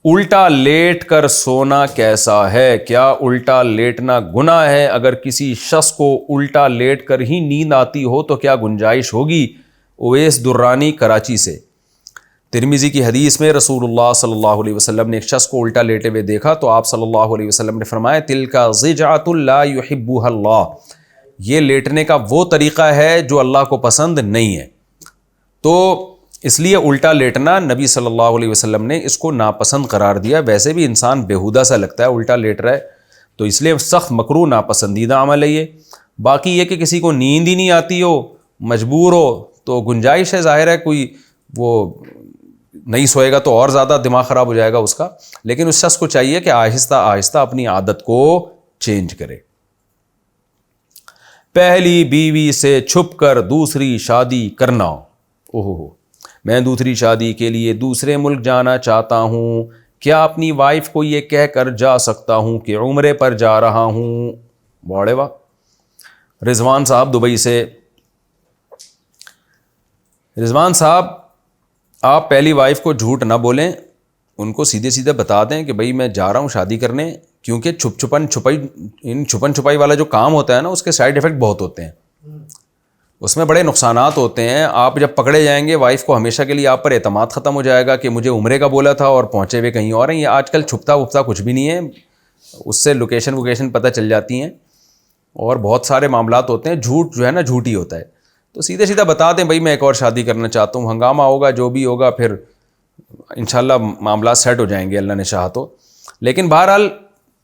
الٹا لیٹ کر سونا کیسا ہے؟ کیا الٹا لیٹنا گناہ ہے؟ اگر کسی شخص کو الٹا لیٹ کر ہی نیند آتی ہو تو کیا گنجائش ہوگی؟ اویس درانی کراچی سے۔ ترمذی کی حدیث میں رسول اللہ صلی اللہ علیہ وسلم نے ایک شخص کو الٹا لیٹے ہوئے دیکھا تو آپ صلی اللہ علیہ وسلم نے فرمایا تلک ضجعۃ لا یحبها اللہ، یہ لیٹنے کا وہ طریقہ ہے جو اللہ کو پسند نہیں ہے۔ تو اس لیے الٹا لیٹنا نبی صلی اللہ علیہ وسلم نے اس کو ناپسند قرار دیا۔ ویسے بھی انسان بےہودہ سا لگتا ہے الٹا لیٹ رہا ہے، تو اس لیے سخت مکروہ ناپسندیدہ عمل ہے یہ۔ باقی یہ کہ کسی کو نیند ہی نہیں آتی ہو، مجبور ہو، تو گنجائش ہے، ظاہر ہے کوئی وہ نہیں سوئے گا تو اور زیادہ دماغ خراب ہو جائے گا اس کا، لیکن اس شخص کو چاہیے کہ آہستہ آہستہ اپنی عادت کو چینج کرے۔ پہلی بیوی سے چھپ کر دوسری شادی کرنا۔ اوہو، میں دوسری شادی کے لیے دوسرے ملک جانا چاہتا ہوں، کیا اپنی وائف کو یہ کہہ کر جا سکتا ہوں کہ عمرے پر جا رہا ہوں؟ واڑے واہ۔ رضوان صاحب دبئی سے۔ رضوان صاحب، آپ پہلی وائف کو جھوٹ نہ بولیں، ان کو سیدھے سیدھے بتا دیں کہ بھئی میں جا رہا ہوں شادی کرنے، کیونکہ چھپن چھپائی والا جو کام ہوتا ہے نا، اس کے سائیڈ ایفیکٹ بہت ہوتے ہیں، اس میں بڑے نقصانات ہوتے ہیں۔ آپ جب پکڑے جائیں گے، وائف کو ہمیشہ کے لیے آپ پر اعتماد ختم ہو جائے گا کہ مجھے عمرے کا بولا تھا اور پہنچے ہوئے کہیں اور ہیں۔ یہ آج کل چھپتا وپتا کچھ بھی نہیں ہے، اس سے لوکیشن پتہ چل جاتی ہیں اور بہت سارے معاملات ہوتے ہیں۔ جھوٹ جو ہے نا، جھوٹ ہی ہوتا ہے، تو سیدھے سیدھا بتا دیں بھائی میں ایک اور شادی کرنا چاہتا ہوں، ہنگامہ ہوگا جو بھی ہوگا، پھر انشاءاللہ معاملات سیٹ ہو جائیں گے اللہ نے چاہا تو۔ لیکن بہرحال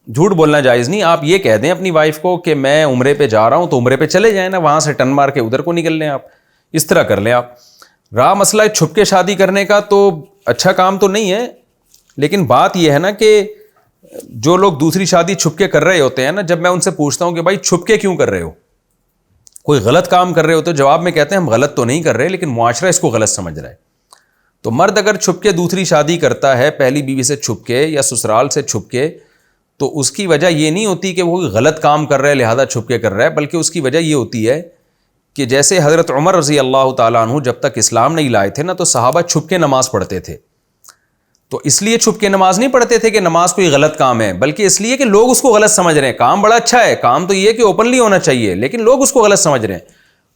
جھوٹ بولنا جائز نہیں۔ آپ یہ کہہ دیں اپنی وائف کو کہ میں عمرے پہ جا رہا ہوں، تو عمرے پہ چلے جائیں نا، وہاں سے ٹن مار کے ادھر کو نکل لیں، آپ اس طرح کر لیں۔ آپ رہا مسئلہ چھپ کے شادی کرنے کا، تو اچھا کام تو نہیں ہے، لیکن بات یہ ہے نا کہ جو لوگ دوسری شادی چھپ کے کر رہے ہوتے ہیں نا، جب میں ان سے پوچھتا ہوں کہ بھائی چھپ کے کیوں کر رہے ہو، کوئی غلط کام کر رہے ہو، تو جواب میں کہتے ہیں ہم غلط تو نہیں کر رہے، لیکن معاشرہ اس کو غلط سمجھ رہا ہے۔ تو مرد اگر چھپ کے دوسری شادی کرتا ہے، پہلی بیوی سے چھپ کے یا سسرال سے چھپ کے، تو اس کی وجہ یہ نہیں ہوتی کہ وہ غلط کام کر رہا ہے لہذا چھپ کے کر رہا ہے، بلکہ اس کی وجہ یہ ہوتی ہے کہ جیسے حضرت عمر رضی اللہ تعالیٰ عنہ جب تک اسلام نہیں لائے تھے نا، تو صحابہ چھپ کے نماز پڑھتے تھے۔ تو اس لیے چھپ کے نماز نہیں پڑھتے تھے کہ نماز کوئی غلط کام ہے، بلکہ اس لیے کہ لوگ اس کو غلط سمجھ رہے ہیں۔ کام بڑا اچھا ہے، کام تو یہ کہ اوپنلی ہونا چاہیے، لیکن لوگ اس کو غلط سمجھ رہے ہیں۔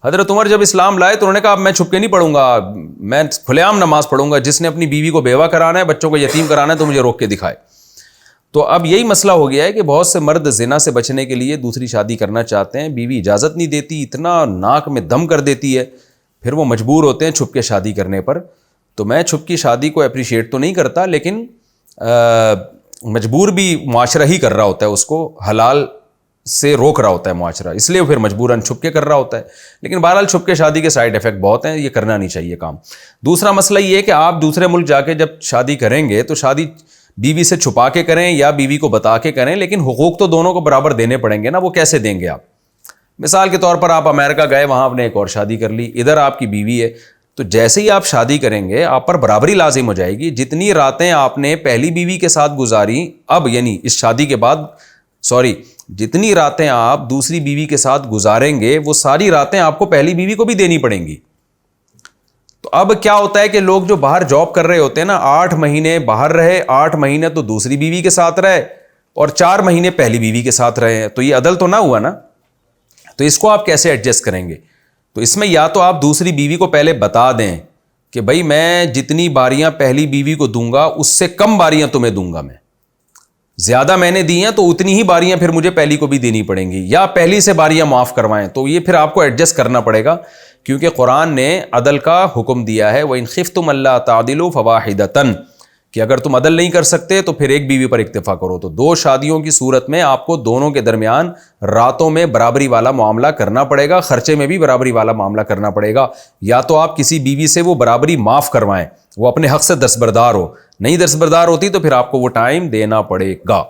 حضرت عمر جب اسلام لائے تو انہوں نے کہا اب میں چھپ کے نہیں پڑھوں گا، میں کھلے عام نماز پڑھوں گا، جس نے اپنی بیوی کو بیوہ کرانا ہے، بچوں کو یتیم کرانا ہے، تو مجھے روک کے دکھائے۔ تو اب یہی مسئلہ ہو گیا ہے کہ بہت سے مرد زنا سے بچنے کے لیے دوسری شادی کرنا چاہتے ہیں، بیوی اجازت نہیں دیتی، اتنا ناک میں دم کر دیتی ہے، پھر وہ مجبور ہوتے ہیں چھپ کے شادی کرنے پر۔ تو میں چھپ کی شادی کو اپریشیٹ تو نہیں کرتا، لیکن مجبور بھی معاشرہ ہی کر رہا ہوتا ہے، اس کو حلال سے روک رہا ہوتا ہے معاشرہ، اس لیے پھر مجبوراً چھپ کے کر رہا ہوتا ہے۔ لیکن بہرحال چھپ کے شادی کے سائیڈ ایفیکٹ بہت ہیں، یہ کرنا نہیں چاہیے کام۔ دوسرا مسئلہ یہ ہے کہ آپ دوسرے ملک جا کے جب شادی کریں گے تو شادی بیوی سے چھپا کے کریں یا بیوی کو بتا کے کریں، لیکن حقوق تو دونوں کو برابر دینے پڑیں گے نا۔ وہ کیسے دیں گے آپ؟ مثال کے طور پر آپ امریکہ گئے، وہاں آپ نے ایک اور شادی کر لی، ادھر آپ کی بیوی ہے، تو جیسے ہی آپ شادی کریں گے آپ پر برابری لازم ہو جائے گی۔ جتنی راتیں آپ نے پہلی بیوی کے ساتھ گزاری، اب یعنی اس شادی کے بعد، جتنی راتیں آپ دوسری بیوی کے ساتھ گزاریں گے، وہ ساری راتیں آپ کو پہلی بیوی کو بھی دینی پڑیں گی۔ تو اب کیا ہوتا ہے کہ لوگ جو باہر جاب کر رہے ہوتے ہیں نا، 8 مہینے باہر رہے، 8 مہینے تو دوسری بیوی کے ساتھ رہے اور 4 مہینے پہلی بیوی کے ساتھ رہے ہیں، تو یہ عدل تو نہ ہوا نا۔ تو اس کو آپ کیسے ایڈجسٹ کریں گے؟ تو اس میں یا تو آپ دوسری بیوی کو پہلے بتا دیں کہ بھائی میں جتنی باریاں پہلی بیوی کو دوں گا اس سے کم باریاں تمہیں دوں گا، میں زیادہ میں نے دی ہیں تو اتنی ہی باریاں پھر مجھے پہلی کو بھی دینی پڑیں گی، یا پہلی سے باریاں معاف کروائیں۔ تو یہ پھر آپ کو ایڈجسٹ کرنا پڑے گا، کیونکہ قرآن نے عدل کا حکم دیا ہے، وَإِنْ خِفْتُمْ أَلَّا تَعْدِلُوا فَوَاحِدَةً، کہ اگر تم عدل نہیں کر سکتے تو پھر ایک بیوی پر اکتفا کرو۔ تو 2 شادیوں کی صورت میں آپ کو دونوں کے درمیان راتوں میں برابری والا معاملہ کرنا پڑے گا، خرچے میں بھی برابری والا معاملہ کرنا پڑے گا۔ یا تو آپ کسی بیوی سے وہ برابری معاف کروائیں، وہ اپنے حق سے دستبردار ہو، نہیں دستبردار ہوتی تو پھر آپ کو وہ ٹائم دینا پڑے گا۔